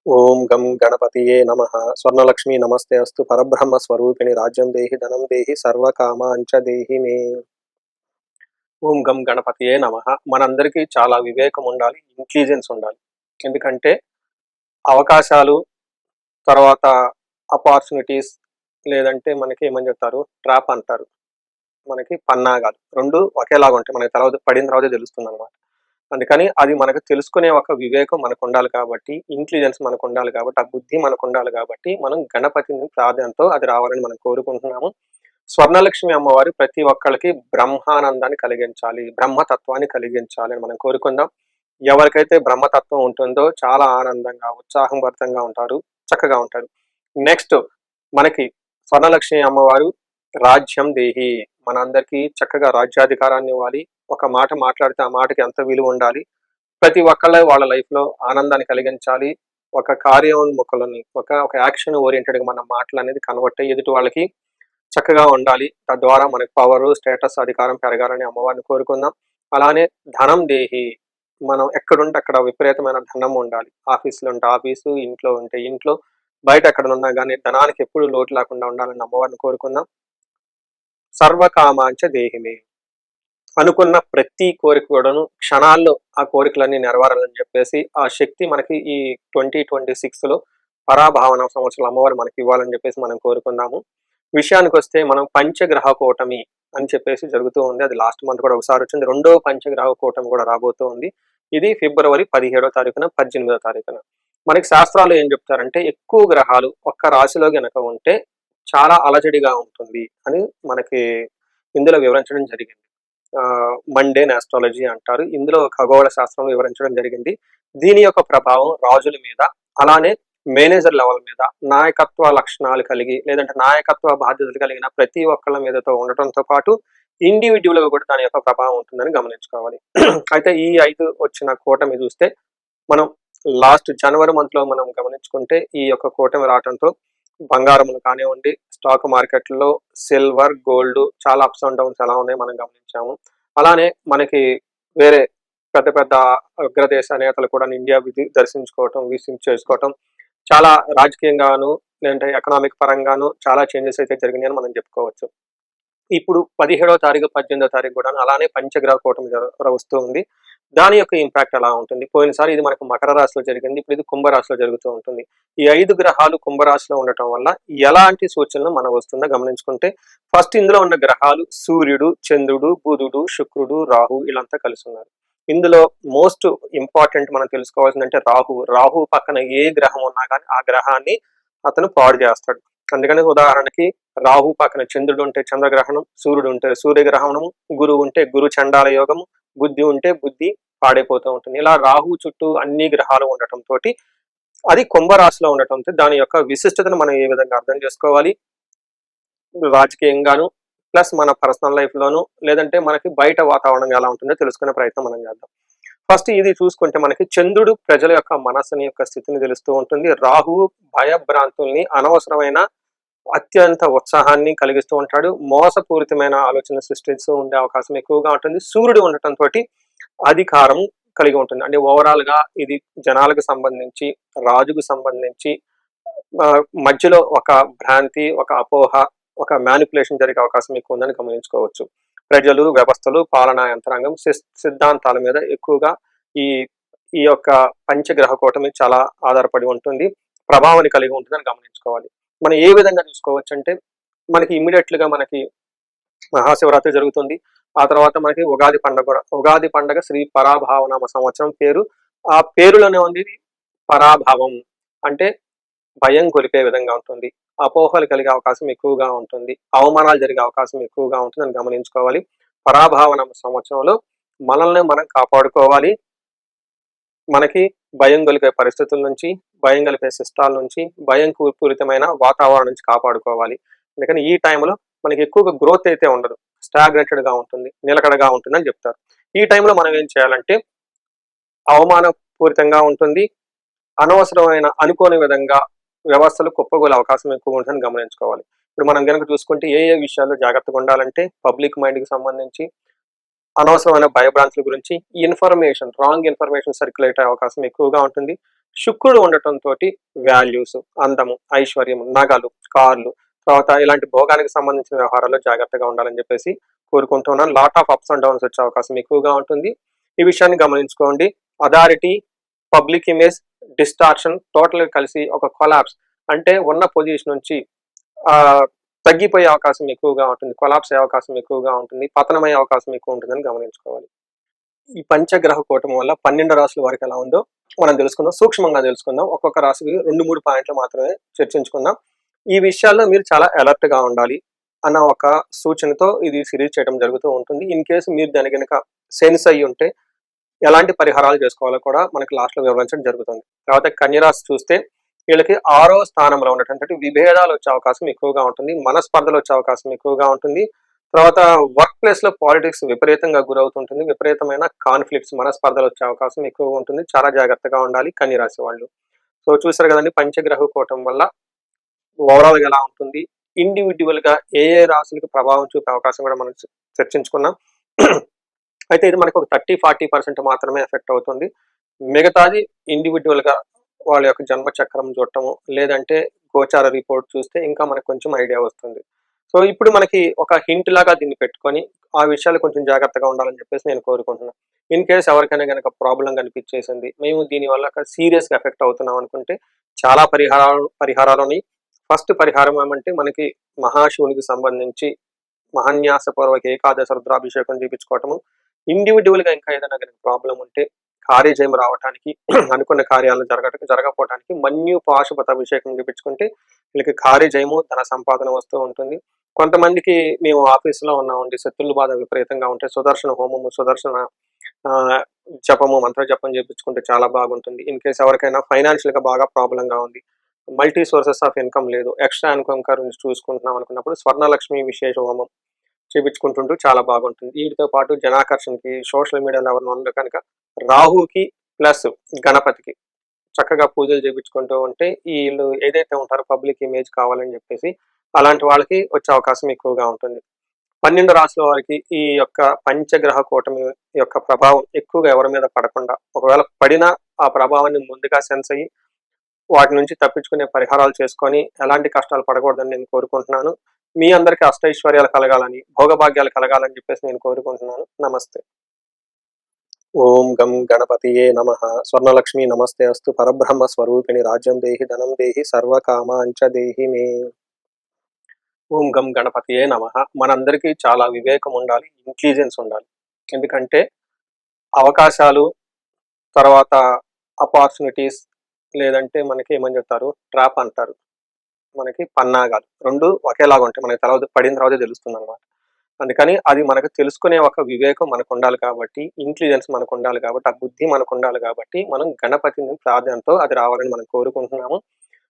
ఓం గం గణపతియే నమః. స్వర్ణలక్ష్మి నమస్తే అస్తు. పరబ్రహ్మ స్వరూపిణి రాజ్యం దేహి ధనం దేహి సర్వకామాంచ దేహి మే. ఓం గం గణపతియే నమః. మనందరికీ చాలా వివేకం ఉండాలి, ఇంటెలిజెన్స్ ఉండాలి. ఎందుకంటే అవకాశాలు, తర్వాత ఆపర్చునిటీస్, లేదంటే మనకి ఏమని చెప్తారు, ట్రాప్ అంటారు. మనకి పన్నాగాలు 2 ఒకేలాగా ఉంటాయి. మనకి తర్వాత పడిన తర్వాతే తెలుస్తుందనమాట. అందుకని అది మనకు తెలుసుకునే ఒక వివేకం మనకుండాలి కాబట్టి, ఇంటెలిజెన్స్ మనకుండాలి కాబట్టి, ఆ బుద్ధి మనకుండాలి కాబట్టి, మనం గణపతిని ప్రార్థనతో అది రావాలని మనం కోరుకుంటున్నాము. స్వర్ణలక్ష్మి అమ్మవారు ప్రతి ఒక్కళ్ళకి బ్రహ్మానందాన్ని కలిగించాలి, బ్రహ్మతత్వాన్ని కలిగించాలి అని మనం కోరుకుందాం. ఎవరికైతే బ్రహ్మతత్వం ఉంటుందో చాలా ఆనందంగా, ఉత్సాహభరితంగా ఉంటారు, చక్కగా ఉంటారు. నెక్స్ట్ మనకి స్వర్ణలక్ష్మి అమ్మవారు రాజ్యం దేహి, మనందరికీ చక్కగా రాజ్యాధికారాన్ని ఇవ్వాలి. ఒక మాట మాట్లాడితే ఆ మాటకి ఎంత విలువ ఉండాలి. ప్రతి ఒక్కళ్ళ వాళ్ళ లైఫ్‌లో ఆనందాన్ని కలిగించాలి. ఒక కార్యోన్ముఖులని, ఒక యాక్షన్ ఓరియెంటెడ్‌గా మన మాటలనేది కన్వర్ట్ అయ్యి ఎదుటి వాళ్ళకి చక్కగా ఉండాలి. తద్వారా మనకి పవరు, స్టేటస్, అధికారం పెరగాలని అమ్మవారిని కోరుకుందాం. అలానే ధనం దేహి, మనం ఎక్కడుంటే అక్కడ విపరీతమైన ధనం ఉండాలి. ఆఫీస్‌లో ఉంటే ఆఫీసు, ఇంట్లో ఉంటే ఇంట్లో, బయట ఎక్కడనున్నా గానీ ధనానికి ఎప్పుడు లోటు లేకుండా ఉండాలని అమ్మవారిని కోరుకుందాం. సర్వకామాంచ దేహిమే, అనుకున్న ప్రతి కోరిక కూడాను క్షణాల్లో ఆ కోరికలన్నీ నెరవేరాలని చెప్పేసి ఆ శక్తి మనకి ఈ 2026లో పరాభావన సంవత్సరం అమ్మవారు మనకి ఇవ్వాలని చెప్పేసి మనం కోరుకుందాము. విషయానికి వస్తే మనం పంచగ్రహ కూటమి అని చెప్పేసి జరుగుతూ ఉంది. అది లాస్ట్ మంత్ కూడా ఒకసారి వచ్చింది. రెండో పంచగ్రహ కూటమి కూడా రాబోతూ ఉంది. ఇది ఫిబ్రవరి 17వ తారీఖున, 18వ తారీఖున. మనకి శాస్త్రాలు ఏం చెప్తారంటే ఎక్కువ గ్రహాలు ఒక్క రాశిలో గనక ఉంటే చాలా అలజడిగా ఉంటుంది అని మనకి ఇందులో వివరించడం జరిగింది. మండేన్ ఆస్ట్రాలజీ అంటారు. ఇందులో ఖగోళ శాస్త్రంలో వివరించడం జరిగింది. దీని యొక్క ప్రభావం రాజుల మీద, అలానే మేనేజర్ లెవెల్ మీద, నాయకత్వ లక్షణాలు కలిగి లేదంటే నాయకత్వ బాధ్యతలు కలిగిన ప్రతి ఒక్కళ్ళ మీదతో ఉండటంతో పాటు ఇండివిడ్యువల్‌గా కూడా దాని యొక్క ప్రభావం ఉంటుందని గమనించుకోవాలి. అయితే ఈ 5 వచ్చిన కూటమి చూస్తే మనం లాస్ట్ జనవరి మంత్‌లో మనం గమనించుకుంటే ఈ యొక్క కూటమి రావటంతో బంగారములు కానివ్వండి, స్టాక్ మార్కెట్‌లో సిల్వర్, గోల్డ్ చాలా అప్స్ అండ్ డౌన్స్ ఎలా ఉన్నాయో మనం గమనించాము. అలానే మనకి వేరే పెద్ద పెద్ద అగ్రదేశ నేతలు కూడా ఇండియా దర్శించుకోవటం, విజిట్ చేసుకోవటం, చాలా రాజకీయంగాను లేదంటే ఎకనామిక్ పరంగాను చాలా చేంజెస్ అయితే జరిగినాయని మనం చెప్పుకోవచ్చు. ఇప్పుడు 17వ తారీఖు, 18వ తారీఖు కూడా అలానే పంచగ్రహ కూటమి వస్తూ ఉంది. దాని యొక్క ఇంపాక్ట్ ఎలా ఉంటుంది? పోయినసారి ఇది మనకు మకర రాశిలో జరిగింది. ఇప్పుడు ఇది కుంభరాశిలో జరుగుతూ ఉంటుంది. ఈ 5 గ్రహాలు కుంభరాశిలో ఉండటం వల్ల ఎలాంటి సూచనలు మనకు వస్తుందో గమనించుకుంటే, ఫస్ట్ ఇందులో ఉన్న గ్రహాలు సూర్యుడు, చంద్రుడు, బుధుడు, శుక్రుడు, రాహు వీళ్ళంతా కలిసి ఉన్నారు. ఇందులో మోస్ట్ ఇంపార్టెంట్ మనం తెలుసుకోవాల్సిందంటే రాహువు. రాహువు పక్కన ఏ గ్రహం ఉన్నా గానీ ఆ గ్రహాన్ని అతను పాడు చేస్తాడు. అందుకని ఉదాహరణకి రాహు పక్కన చంద్రుడు ఉంటే చంద్రగ్రహణం, సూర్యుడు ఉంటే సూర్యగ్రహణము, గురువు ఉంటే గురు చండాల యోగము, బుద్ధి ఉంటే బుద్ధి పాడైపోతూ ఉంటుంది. ఇలా రాహు చుట్టూ అన్ని గ్రహాలు ఉండటంతో అది కుంభరాశిలో ఉండటంతో దాని యొక్క విశిష్టతను మనం ఏ విధంగా అర్థం చేసుకోవాలి, రాజకీయంగాను ప్లస్ మన పర్సనల్ లైఫ్ లోను, లేదంటే మనకి బయట వాతావరణం ఎలా ఉంటుందో తెలుసుకునే ప్రయత్నం మనం చేద్దాం. ఫస్ట్ ఇది చూసుకుంటే మనకి చంద్రుడు ప్రజల యొక్క మనస్సుని యొక్క స్థితిని తెలుస్తూ ఉంటుంది. రాహువు భయభ్రాంతుల్ని, అనవసరమైన అత్యంత ఉత్సాహాన్ని కలిగిస్తూ ఉంటాడు. మోసపూరితమైన ఆలోచన సృష్టిస్తూ ఉండే అవకాశం ఎక్కువగా ఉంటుంది. సూర్యుడు ఉండటంతో అధికారం కలిగి ఉంటుంది. అంటే ఓవరాల్ గా ఇది జనాలకు సంబంధించి, రాజుకు సంబంధించి మధ్యలో ఒక భ్రాంతి, ఒక అపోహ, ఒక మ్యానిపులేషన్ జరిగే అవకాశం ఎక్కువ ఉందని గమనించుకోవచ్చు. ప్రజలు, వ్యవస్థలు, పాలనా యంత్రాంగం సిద్ధాంతాల మీద ఎక్కువగా ఈ ఈ యొక్క పంచగ్రహ కూటమి చాలా ఆధారపడి ఉంటుంది. ప్రభావాన్ని కలిగి ఉంటుందని గమనించుకోవాలి. మనం ఏ విధంగా చూసుకోవచ్చు అంటే, మనకి ఇమ్మీడియట్‌గా మనకి మహాశివరాత్రి జరుగుతుంది. ఆ తర్వాత మనకి ఉగాది పండుగ కూడా. ఉగాది పండుగ శ్రీ పరాభావనామ సంవత్సరం పేరు. ఆ పేరులోనే ఉంది పరాభవం. అంటే భయం గొలిపే విధంగా ఉంటుంది. అపోహలు కలిగే అవకాశం ఎక్కువగా ఉంటుంది. అవమానాలు జరిగే అవకాశం ఎక్కువగా ఉంటుందని గమనించుకోవాలి. పరాభావనామ సంవత్సరంలో మనల్ని మనం కాపాడుకోవాలి. మనకి భయం గొలిపే పరిస్థితుల నుంచి, భయం గలిపే సిస్టాల నుంచి, భయం పూరితమైన వాతావరణం నుంచి కాపాడుకోవాలి. అందుకని ఈ టైంలో మనకి ఎక్కువగా గ్రోత్ అయితే ఉండదు. స్టాగ్నేటెడ్‌గా ఉంటుంది, నిలకడగా ఉంటుందని చెప్తారు. ఈ టైంలో మనం ఏం చేయాలంటే, అవమానపూరితంగా ఉంటుంది. అనవసరమైన అనుకోని విధంగా వ్యవస్థలు కుప్పగూలే అవకాశం ఎక్కువ ఉంటుందని గమనించుకోవాలి. ఇప్పుడు మనం గనక చూసుకుంటే ఏ విషయాల్లో జాగ్రత్తగా ఉండాలంటే, పబ్లిక్ మైండ్‌కి సంబంధించి అనవసరమైన భయభ్రాంతుల గురించి రాంగ్ ఇన్ఫర్మేషన్ సర్క్యులేట్ అయ్యే అవకాశం ఎక్కువగా ఉంటుంది. శుక్రుడు ఉండటంతో వాల్యూస్, అందము, ఐశ్వర్యం, నగలు, కార్లు, తర్వాత ఇలాంటి భోగానికి సంబంధించిన వ్యవహారాల్లో జాగ్రత్తగా ఉండాలని చెప్పేసి కోరుకుంటున్నాను. Lot of ups and downs వచ్చే అవకాశం ఎక్కువగా ఉంటుంది. ఈ విషయాన్ని గమనించుకోండి. Authority, public image, distortion total కలిసి ఒక కొలాప్స్, అంటే ఉన్న పొజిషన్ నుంచి తగ్గిపోయే అవకాశం ఎక్కువగా ఉంటుంది, కొలాప్స్ అయ్యే అవకాశం ఎక్కువగా ఉంటుంది, పతనమయ్యే అవకాశం ఎక్కువ ఉంటుందని గమనించుకోవాలి. ఈ పంచగ్రహ కూటమి వల్ల 12 రాశుల వరకు ఎలా ఉందో మనం తెలుసుకుందాం, సూక్ష్మంగా తెలుసుకుందాం. ఒక్కొక్క రాశికి 2-3 పాయింట్లు మాత్రమే చర్చించుకుందాం. ఈ విషయాల్లో మీరు చాలా అలర్ట్ గా ఉండాలి అన్న ఒక సూచనతో ఇది సిరీస్ చేయడం జరుగుతూ ఉంటుంది. ఇన్ కేసు మీరు దాని కనుక సెన్స్ అయ్యి ఉంటే ఎలాంటి పరిహారాలు చేసుకోవాలో కూడా మనకి లాస్ట్ లో వివరించడం జరుగుతుంది. తర్వాత కన్యరాశి చూస్తే వీళ్ళకి 6వ స్థానంలో ఉన్నటువంటి విభేదాలు వచ్చే అవకాశం ఎక్కువగా ఉంటుంది, మనస్పర్ధలు వచ్చే అవకాశం ఎక్కువగా ఉంటుంది. తర్వాత వర్క్ ప్లేస్ లో పాలిటిక్స్ విపరీతంగా గురవుతుంటుంది, విపరీతమైన కాన్ఫ్లిక్ట్స్, మనస్పర్ధలు వచ్చే అవకాశం ఎక్కువగా ఉంటుంది. చాలా జాగ్రత్తగా ఉండాలి కన్యరాశి వాళ్ళు. సో చూసారు కదండి, పంచగ్రహ కూటం వల్ల ఓవరాల్ గా ఎలా ఉంటుంది, ఇండివిజువల్ గా ఏ ఏ రాశులకు ప్రభావం చూపే అవకాశం కూడా మనం చర్చించుకున్నాం. అయితే ఇది మనకు ఒక 30-40% మాత్రమే ఎఫెక్ట్ అవుతుంది. మిగతాది ఇండివిజువల్ గా వాళ్ళ యొక్క జన్మ చక్రం చూడటము, లేదంటే గోచార రిపోర్ట్ చూస్తే ఇంకా మనకు కొంచెం ఐడియా వస్తుంది. సో ఇప్పుడు మనకి ఒక హింట్ లాగా దీన్ని పెట్టుకొని ఆ విషయాలు కొంచెం జాగ్రత్తగా ఉండాలని చెప్పేసి నేను కోరుకుంటున్నాను. ఇన్ కేసు ఎవరికైనా కనుక ప్రాబ్లం కనిపించేసింది, మేము దీనివల్ల సీరియస్ గా ఎఫెక్ట్ అవుతున్నాం అనుకుంటే చాలా పరిహారాలు ఉన్నాయి. ఫస్ట్ పరిహారం ఏమంటే మనకి మహాశివునికి సంబంధించి మహాన్యాసపూర్వక ఏకాదశ రుద్రాభిషేకం చేయించుకోవటము. ఇండివిజువల్ గా ఇంకా ఏదైనా కనుక ప్రాబ్లం ఉంటే కార్యజయం రావడానికి అనుకున్న కార్యాలను జరగకపోవడానికి మన్యు పాశుపత అభిషేకం చేయించుకుంటే వీళ్ళకి కార్యజయము, ధన సంపాదన వస్తూ ఉంటుంది. కొంతమందికి మేము ఆఫీసులో ఉన్నామండి, శత్రుల బాధ విపరీతంగా ఉంటే సుదర్శన హోమము, సుదర్శన జపము, మంత్ర జపం చేయించుకుంటే చాలా బాగుంటుంది. ఇన్ కేసు ఎవరికైనా ఫైనాన్షియల్ గా బాగా ప్రాబ్లం గా ఉంది, మల్టీ సోర్సెస్ ఆఫ్ ఇన్కమ్ లేదు, ఎక్స్ట్రా ఇన్కమ్ గురించి చూసుకుంటున్నాం అనుకున్నప్పుడు స్వర్ణలక్ష్మి విశేష హోమం చేయించుకుంటుంటూ చాలా బాగుంటుంది. వీటితో పాటు జనాకర్షణకి, సోషల్ మీడియాలో ఎవరిని ఉండదు కనుక రాహుకి ప్లస్ గణపతికి చక్కగా పూజలు చేయించుకుంటూ ఉంటే వీళ్ళు ఏదైతే ఉంటారో పబ్లిక్ ఇమేజ్ కావాలని చెప్పేసి అలాంటి వాళ్ళకి వచ్చే అవకాశం ఎక్కువగా ఉంటుంది. 12 రాశుల వారికి ఈ యొక్క పంచగ్రహ కూటమి యొక్క ప్రభావం ఎక్కువగా ఎవరి మీద పడకుండా, ఒకవేళ పడినా ఆ ప్రభావాన్ని ముందుగా సెన్స్ అయ్యి వాటి నుంచి తప్పించుకునే పరిహారాలు చేసుకొని ఎలాంటి కష్టాలు పడకూడదని నేను కోరుకుంటున్నాను. మీ అందరికీ అష్టైశ్వర్యాలు కలగాలని, భోగభాగ్యాలు కలగాలని చెప్పేసి నేను కోరుకుంటున్నాను. నమస్తే. ఓం గం గణపతియే నమః. స్వర్ణలక్ష్మి నమస్తే అస్తు. పరబ్రహ్మ స్వరూపిణి రాజ్యం దేహి, ధనం దేహి, సర్వకామాంచ దేహి మే. ఓం గం గణపతియే నమః. మనందరికీ చాలా వివేకం ఉండాలి, ఇంటెలిజెన్స్ ఉండాలి. ఎందుకంటే అవకాశాలు, తర్వాత ఆపర్చునిటీస్, లేదంటే మనకి ఏమని చెప్తారు, ట్రాప్ అంటారు, మనకి పన్నాగాలు, రెండు ఒకేలాగా ఉంటాయి. మనకి తర్వాత పడిన తర్వాత తెలుస్తుంది అనమాట. అందుకని అది మనకు తెలుసుకునే ఒక వివేకం మనకు ఉండాలి కాబట్టి, ఇంటెలిజెన్స్ మనకు ఉండాలి కాబట్టి, ఆ బుద్ధి మనకు ఉండాలి కాబట్టి మనం గణపతిని ప్రార్థనతో అది రావాలని మనం కోరుకుంటున్నాము.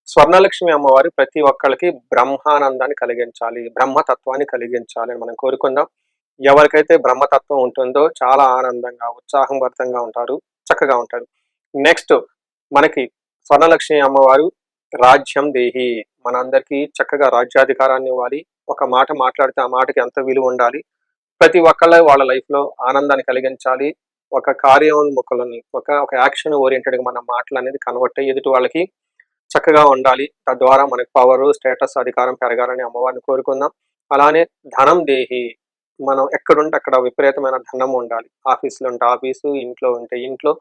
స్వర్ణలక్ష్మి అమ్మవారు ప్రతి ఒక్కళ్ళకి బ్రహ్మానందాన్ని కలిగించాలి, బ్రహ్మతత్వాన్ని కలిగించాలి అని మనం కోరుకుందాం. ఎవరికైతే బ్రహ్మతత్వం ఉంటుందో చాలా ఆనందంగా, ఉత్సాహభరితంగా ఉంటారు, చక్కగా ఉంటారు. నెక్స్ట్ మనకి స్వర్ణలక్ష్మి అమ్మవారు రాజ్యం దేహి, మనందరికీ చక్కగా రాజ్యాధికారాన్ని ఇవ్వాలి. ఒక మాట మాట్లాడితే ఆ మాటకి ఎంత విలువ ఉండాలి, ప్రతి ఒక్కళ్ళ వాళ్ళ లైఫ్ లో ఆనందాన్ని కలిగించాలి. ఒక కార్యోన్ముఖులని, ఒక యాక్షన్ ఓరియంటెడ్ గా మన మాటలు అనేది కన్వర్ట్ అయ్యి ఎదుటి వాళ్ళకి చక్కగా ఉండాలి. తద్వారా మనకి పవర్, స్టేటస్, అధికారం పెరగాలని అమ్మవారిని కోరుకుందాం. అలానే ధనం దేహి, మనం ఎక్కడుంటే అక్కడ విపరీతమైన ధనం ఉండాలి. ఆఫీసులో ఉంటే ఆఫీసు, ఇంట్లో ఉంటే ఇంట్లో,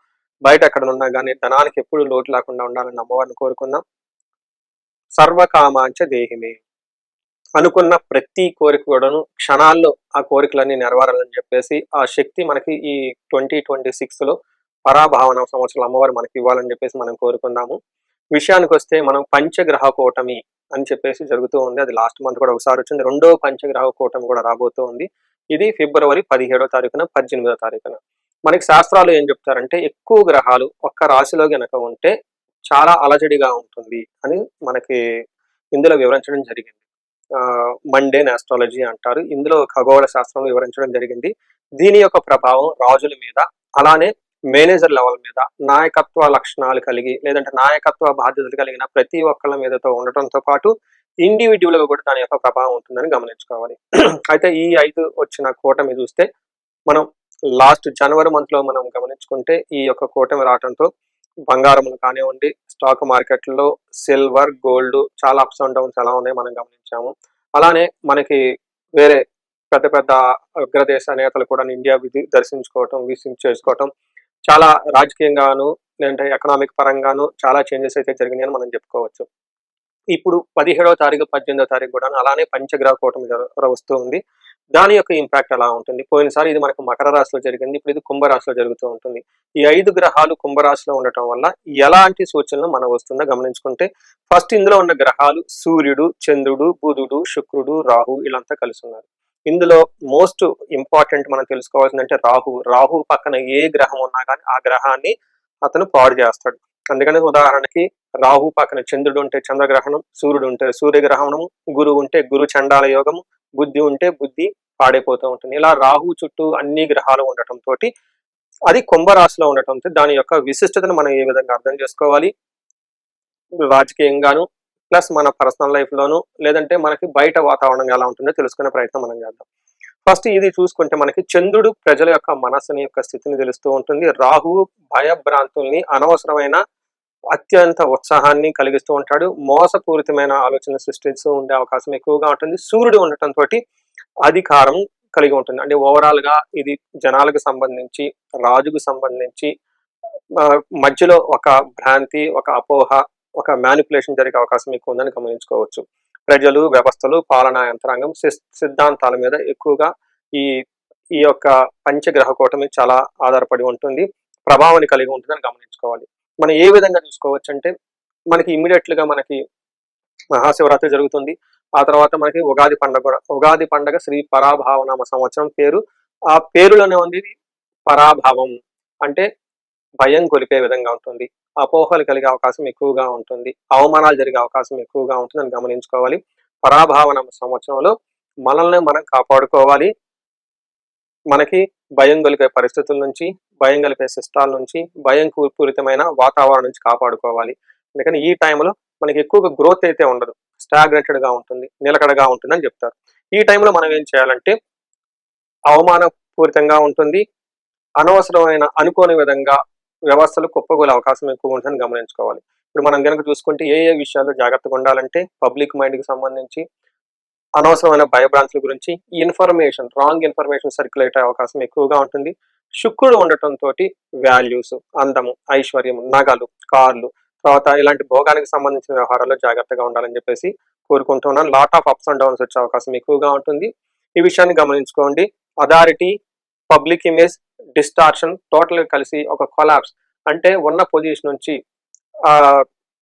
బయట ఎక్కడ ఉన్నా కానీ ధనానికి ఎప్పుడు లోటు లేకుండా ఉండాలని అమ్మవారిని కోరుకుందాం. సర్వకామాంచ దేహిమే, అనుకున్న ప్రతి కోరిక కూడాను క్షణాల్లో ఆ కోరికలన్నీ నెరవేరాలని చెప్పేసి ఆ శక్తి మనకి ఈ 2026 లో పరాభావన సంవత్సరాలు అమ్మవారు మనకి ఇవ్వాలని చెప్పేసి మనం కోరుకుందాము. విషయానికి వస్తే మనం పంచగ్రహ కూటమి అని చెప్పేసి జరుగుతూ ఉంది. అది లాస్ట్ మంత్ కూడా ఒకసారి వచ్చింది. రెండో పంచగ్రహ కూటమి కూడా రాబోతూ ఉంది. ఇది ఫిబ్రవరి 17వ తారీఖున, 18వ తారీఖున. మనకి శాస్త్రాలు ఏం చెప్తారంటే ఎక్కువ గ్రహాలు ఒక్క రాశిలో గనక ఉంటే చాలా అలజడిగా ఉంటుంది అని మనకి ఇందులో వివరించడం జరిగింది. మండేన్ ఆస్ట్రాలజీ అంటారు. ఇందులో ఖగోళ శాస్త్రంలో వివరించడం జరిగింది. దీని యొక్క ప్రభావం రాజుల మీద, అలానే మేనేజర్ లెవెల్ మీద, నాయకత్వ లక్షణాలు కలిగి లేదంటే నాయకత్వ బాధ్యతలు కలిగిన ప్రతి ఒక్కళ్ళ మీదతో ఉండటంతో పాటు ఇండివిజువల్ గా కూడా దాని యొక్క ప్రభావం ఉంటుందని గమనించుకోవాలి. అయితే ఈ 5 వచ్చిన కూటమి చూస్తే మనం లాస్ట్ జనవరి మంత్ లో మనం గమనించుకుంటే ఈ యొక్క కూటమి రావడంతో బంగారం కానివ్వండి, స్టాక్ మార్కెట్లో సిల్వర్, గోల్డ్ చాలా అప్స్ అండ్ డౌన్స్ ఎలా ఉన్నాయి మనం గమనించాము. అలానే మనకి వేరే పెద్ద పెద్ద అగ్రదేశ నేతలు కూడా ఇండియా దర్శించుకోవటం, విజిట్ చేసుకోవటం, చాలా రాజకీయంగాను లేదంటే ఎకనామిక్ పరంగాను చాలా చేంజెస్ అయితే జరిగినాయని మనం చెప్పుకోవచ్చు. ఇప్పుడు 17వ తారీఖు, 18వ తారీఖు కూడా అలానే పంచగ్రహ కూటమి వస్తూ ఉంది. దాని యొక్క ఇంపాక్ట్ ఎలా ఉంటుంది? పోయినసారి ఇది మనకు మకర రాశిలో జరిగింది. ఇప్పుడు ఇది కుంభరాశిలో జరుగుతూ ఉంటుంది. ఈ 5 గ్రహాలు కుంభరాశిలో ఉండటం వల్ల ఎలాంటి సూచనలు మనకు వస్తుందో గమనించుకుంటే, ఫస్ట్ ఇందులో ఉన్న గ్రహాలు సూర్యుడు, చంద్రుడు, బుధుడు, శుక్రుడు, రాహు వీళ్ళంతా కలిసి ఉన్నారు. ఇందులో మోస్ట్ ఇంపార్టెంట్ మనం తెలుసుకోవాల్సిందంటే రాహు. రాహు పక్కన ఏ గ్రహం ఉన్నా కానీ ఆ గ్రహాన్ని అతను పాడు చేస్తాడు. అందుకని ఉదాహరణకి రాహు పక్కన చంద్రుడు ఉంటే చంద్రగ్రహణం, సూర్యుడు ఉంటే సూర్యగ్రహణం, గురువు ఉంటే గురు చండాల యోగం, బుద్ధి ఉంటే బుద్ధి పాడైపోతూ ఉంటుంది. ఇలా రాహు చుట్టూ అన్ని గ్రహాలు ఉండటంతో అది కుంభరాశిలో ఉండటంతో దాని యొక్క విశిష్టతను మనం ఏ విధంగా అర్థం చేసుకోవాలి, రాజకీయంగాను ప్లస్ మన పర్సనల్ లైఫ్ లోను లేదంటే మనకి బయట వాతావరణం ఎలా ఉంటుందో తెలుసుకునే ప్రయత్నం మనం చేద్దాం. ఫస్ట్ ఇది చూసుకుంటే మనకి చంద్రుడు ప్రజల యొక్క మనస్సుని యొక్క స్థితిని తెలుస్తూ ఉంటుంది. రాహువు భయభ్రాంతుల్ని, అనవసరమైన అత్యంత ఉత్సాహాన్ని కలిగిస్తూ ఉంటాడు. మోసపూరితమైన ఆలోచన సృష్టిస్తూ ఉండే అవకాశం ఎక్కువగా ఉంటుంది. సూర్యుడు ఉండటంతో అధికారం కలిగి ఉంటుంది. అంటే ఓవరాల్ గా ఇది జనాలకు సంబంధించి, రాజుకు సంబంధించి మధ్యలో ఒక భ్రాంతి, ఒక అపోహ, ఒక మ్యానిపులేషన్ జరిగే అవకాశం ఎక్కువ ఉందని గమనించుకోవచ్చు. ప్రజలు, వ్యవస్థలు, పాలనా యంత్రాంగం సిద్ధాంతాల మీద ఎక్కువగా ఈ ఈ యొక్క పంచగ్రహ కూటమి చాలా ఆధారపడి ఉంటుంది, ప్రభావాన్ని కలిగి ఉంటుందని గమనించుకోవాలి. మనం ఏ విధంగా చూసుకోవచ్చు అంటే, మనకి ఇమ్మీడియట్ గా మనకి మహాశివరాత్రి జరుగుతుంది. ఆ తర్వాత మనకి ఉగాది పండుగ కూడా. ఉగాది పండుగ శ్రీ పరాభావనామ సంవత్సరం పేరు. ఆ పేరులోనే ఉంది పరాభావం, అంటే భయం కొలిపే విధంగా ఉంటుంది, అపోహలు కలిగే అవకాశం ఎక్కువగా ఉంటుంది, అవమానాలు జరిగే అవకాశం ఎక్కువగా ఉంటుందని గమనించుకోవాలి. పరాభావనామ సంవత్సరంలో మనల్ని మనం కాపాడుకోవాలి. మనకి భయం కలిగే పరిస్థితుల నుంచి, భయం కలిగే సిస్టాల నుంచి, భయం పూరితమైన వాతావరణం నుంచి కాపాడుకోవాలి. అందుకని ఈ టైంలో మనకి ఎక్కువగా గ్రోత్ అయితే ఉండదు, స్టాగ్నేటెడ్ గా ఉంటుంది, నిలకడగా ఉంటుంది అని చెప్తారు. ఈ టైంలో మనం ఏం చేయాలంటే, అవమానపూరితంగా ఉంటుంది, అనవసరమైన అనుకోని విధంగా వ్యవస్థలు కుప్పగోలే అవకాశం ఎక్కువ ఉంటుందని గమనించుకోవాలి. ఇప్పుడు మనం కనుక చూసుకుంటే ఏ ఏ విషయాల్లో జాగ్రత్తగా ఉండాలంటే, పబ్లిక్ మైండ్కి సంబంధించి అనవసరమైన భయభ్రాంతుల గురించి ఇన్ఫర్మేషన్, రాంగ్ ఇన్ఫర్మేషన్ సర్క్యులేట్ అయ్యే అవకాశం ఎక్కువగా ఉంటుంది. శుక్రుడు ఉండటంతో వాల్యూస్, అందము, ఐశ్వర్యం, నగలు, కార్లు, తర్వాత ఇలాంటి భోగానికి సంబంధించిన వ్యవహారాల్లో జాగ్రత్తగా ఉండాలని చెప్పేసి కోరుకుంటున్నాను. Lot of ups and downs వచ్చే అవకాశం ఎక్కువగా ఉంటుంది. ఈ విషయాన్ని గమనించుకోండి. Authority, public image, distortion total కలిసి ఒక కొలాప్స్, అంటే ఉన్న పొజిషన్ నుంచి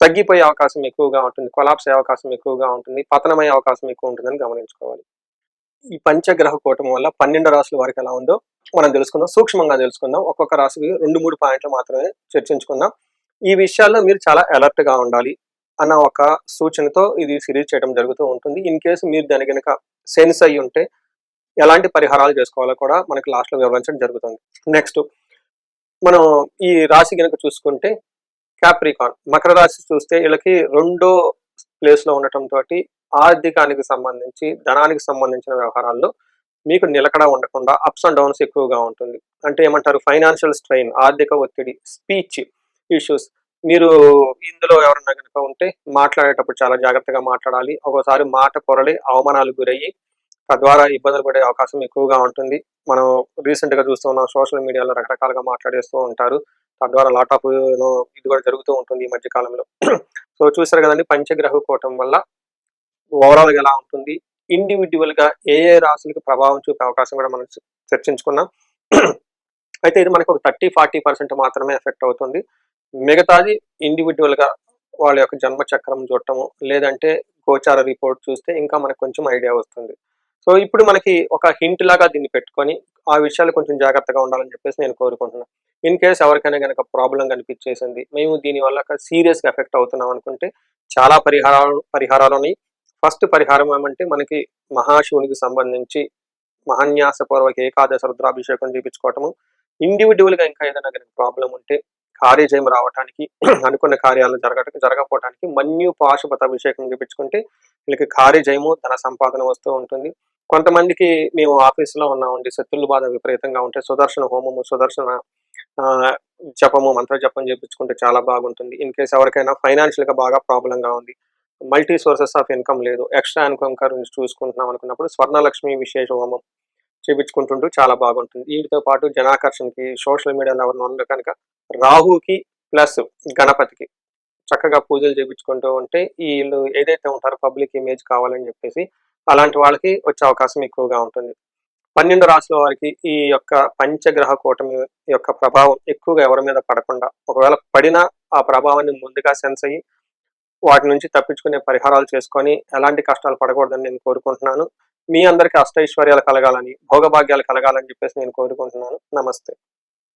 తగ్గిపోయే అవకాశం ఎక్కువగా ఉంటుంది, కొలాప్స్ అయ్యే అవకాశం ఎక్కువగా ఉంటుంది, పతనమయ్యే అవకాశం ఎక్కువ ఉంటుందని గమనించుకోవాలి. ఈ పంచగ్రహ కూటమి వల్ల 12 రాశుల వారికి ఎలా ఉందో మనం తెలుసుకుందాం, సూక్ష్మంగా తెలుసుకుందాం. ఒక్కొక్క రాశికి 2-3 పాయింట్లు మాత్రమే చర్చించుకుందాం. ఈ విషయాల్లో మీరు చాలా అలర్ట్ గా ఉండాలి అన్న ఒక సూచనతో ఇది సిరీస్ చేయడం జరుగుతూ ఉంటుంది. ఇన్ కేసు మీరు దాని కనుక సెన్స్ అయ్యి ఉంటే ఎలాంటి పరిహారాలు చేసుకోవాలో కూడా మనకి లాస్ట్ లో వివరించడం జరుగుతుంది. నెక్స్ట్ మనం ఈ రాశి కనుక చూసుకుంటే క్యాప్రికాన్, మకర రాశి చూస్తే వీళ్ళకి 2వ ప్లేస్ లో ఉండటంతో ఆర్థికానికి సంబంధించి, ధనానికి సంబంధించిన వ్యవహారాల్లో మీకు నిలకడ ఉండకుండా అప్స్ అండ్ డౌన్స్ ఎక్కువగా ఉంటుంది. అంటే ఏమంటారు, ఫైనాన్షియల్ స్ట్రెయిన్, ఆర్థిక ఒత్తిడి, స్పీచ్ ఇష్యూస్. మీరు ఇందులో ఎవరన్నా కనుక ఉంటే మాట్లాడేటప్పుడు చాలా జాగ్రత్తగా మాట్లాడాలి. ఒక్కోసారి మాట పొరలి అవమానాలకు గురయ్యి తద్వారా ఇబ్బందులు పడే అవకాశం ఎక్కువగా ఉంటుంది. మనం రీసెంట్ గా చూస్తున్న సోషల్ మీడియాలో రకరకాలుగా మాట్లాడేస్తూ ఉంటారు. తద్వారా లాట్ ఆఫ్ ఇది కూడా జరుగుతూ ఉంటుంది ఈ మధ్య కాలంలో. సో చూసారు కదండి, పంచగ్రహ కూటం వల్ల ఓవరాల్ గా ఎలా ఉంటుంది, ఇండివిజువల్ గా ఏ ఏ రాశులకు ప్రభావం చూపే అవకాశం కూడా మనం చర్చించుకున్నాం. అయితే ఇది మనకు ఒక 30-40% మాత్రమే ఎఫెక్ట్ అవుతుంది. మిగతాది ఇండివిజువల్ గా వాళ్ళ యొక్క జన్మ చక్రం చూడటము, లేదంటే గోచార రిపోర్ట్ చూస్తే ఇంకా మనకు కొంచెం ఐడియా వస్తుంది. సో ఇప్పుడు మనకి ఒక హింట్ లాగా దీన్ని పెట్టుకొని ఆ విషయాలు కొంచెం జాగ్రత్తగా ఉండాలని చెప్పేసి నేను కోరుకుంటున్నాను. ఇన్ కేస్ ఎవరికైనా కనుక ప్రాబ్లం కనిపించేసింది, మేము దీని వల్ల సీరియస్ గా ఎఫెక్ట్ అవుతున్నాం అనుకుంటే చాలా పరిహారాలు ఉన్నాయి. ఫస్ట్ పరిహారం ఏమంటే, మనకి మహాశివునికి సంబంధించి మహాన్యాసపూర్వక ఏకాదశ రుద్రాభిషేకం చేయించుకోవటము. ఇండివిజువల్ గా ఇంకా ఏదైనా కనుక ప్రాబ్లం ఉంటే కార్యజయం రావటానికి అనుకున్న కార్యాలు జరగకపోవటానికి మన్యు పాశుపత అభిషేకం చేపించుకుంటే వీళ్ళకి కార్యజయము ధన సంపాదన వస్తూ ఉంటుంది. కొంతమందికి మేము ఆఫీసులో ఉన్నామండి, శత్రుల బాధ విపరీతంగా ఉంటే సుదర్శన హోమము, సుదర్శన జపము, మంత్ర జపం చేపించుకుంటే చాలా బాగుంటుంది. ఇన్ కేస్ ఎవరికైనా ఫైనాన్షియల్గా బాగా ప్రాబ్లంగా ఉంది, మల్టీ సోర్సెస్ ఆఫ్ ఇన్కమ్ లేదు, ఎక్స్ట్రా ఇన్కమ్ గురించి చూసుకుంటున్నాం అనుకున్నప్పుడు స్వర్ణలక్ష్మి విశేష హోమం చేపించుకుంటుంటూ చాలా బాగుంటుంది. వీటితో పాటు జనాకర్షణకి సోషల్ మీడియాలో ఎవరిని ఉన్న కనుక రాహుకి ప్లస్ గణపతికి చక్కగా పూజలు చేపించుకుంటూ ఉంటే వీళ్ళు ఏదైతే ఉంటారో పబ్లిక్ ఇమేజ్ కావాలని చెప్పేసి అలాంటి వాళ్ళకి వచ్చే అవకాశం ఎక్కువగా ఉంటుంది. 12 రాశుల వారికి ఈ యొక్క పంచగ్రహ కూటమి యొక్క ప్రభావం ఎక్కువగా ఎవరి మీద పడకుండా, ఒకవేళ పడినా ఆ ప్రభావాన్ని ముందుగా సెన్స్ అయ్యి వాటి నుంచి తప్పించుకునే పరిహారాలు చేసుకొని ఎలాంటి కష్టాలు పడకూడదని నేను కోరుకుంటున్నాను. మీ అందరికీ అష్టైశ్వర్యాలు కలగాలని, భోగభాగ్యాలు కలగాలని చెప్పేసి నేను కోరుకుంటున్నాను. నమస్తే.